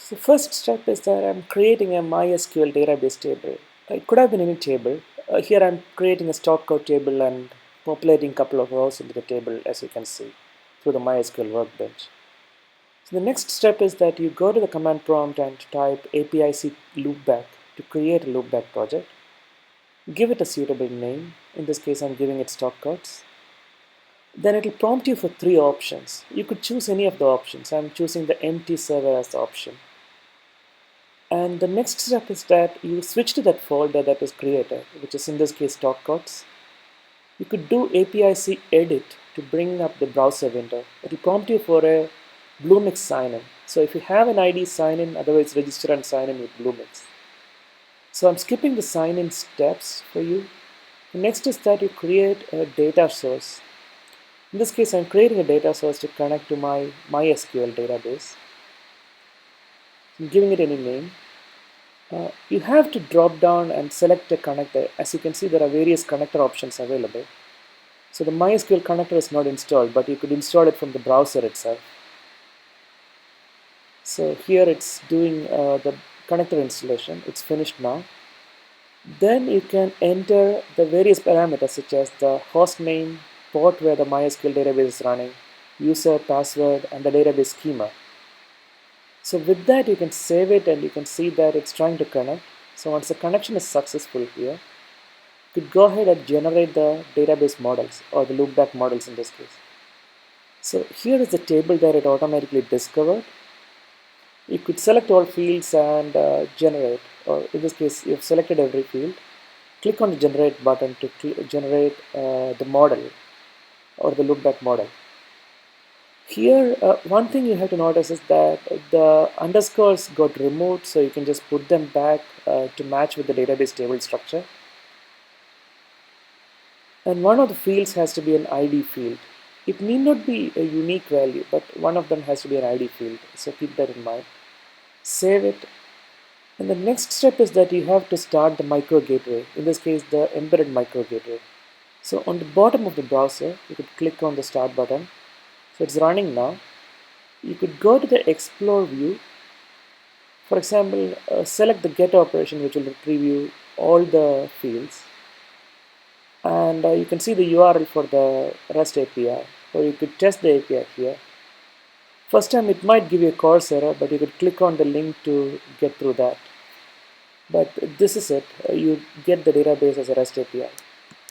So first step is that I'm creating a MySQL database table. It could have been any table. Here I'm creating a stock code table and populating a couple of rows into the table, as you can see through the MySQL workbench. So the next step is that you go to the command prompt and type APIC loopback to create a loopback project. Give it a suitable name. In this case, I'm giving it stock codes. Then it will prompt you for 3 options. You could choose any of the options. I'm choosing the empty server as the option. And the next step is that you switch to that folder that is created, which is in this case stock codes. You could do APIC edit to bring up the browser window. It will prompt you for a Bluemix sign-in. So if you have an ID, sign in, otherwise register and sign in with Bluemix. So I'm skipping the sign-in steps for you. The next is that you create a data source. In this case, I'm creating a data source to connect to my MySQL database. I'm giving it any name. You have to drop down and select a connector. As you can see, there are various connector options available. So the MySQL connector is not installed, but you could install it from the browser itself. So here it's doing the connector installation. It's finished now. Then you can enter the various parameters such as the host name, port where the MySQL database is running, user, password, and the database schema. So with that, you can save it and you can see that it's trying to connect. So once the connection is successful here, you could go ahead and generate the database models or the loopback models in this case. So here is the table that it automatically discovered. You could select all fields and generate, or in this case, you've selected every field. Click on the generate button to generate the model or the loopback model. Here, one thing you have to notice is that the underscores got removed, so you can just put them back to match with the database table structure. And one of the fields has to be an ID field. It need not be a unique value, but one of them has to be an ID field, so keep that in mind. Save it. And the next step is that you have to start the micro gateway, in this case the embedded micro gateway. So on the bottom of the browser, you could click on the start button. So it's running now. You could go to the explore view. For example, select the get operation, which will preview all the fields. And you can see the URL for the REST API, or you could test the API here. First time it might give you a course error, but you could click on the link to get through that. But this is it. You get the database as a REST API.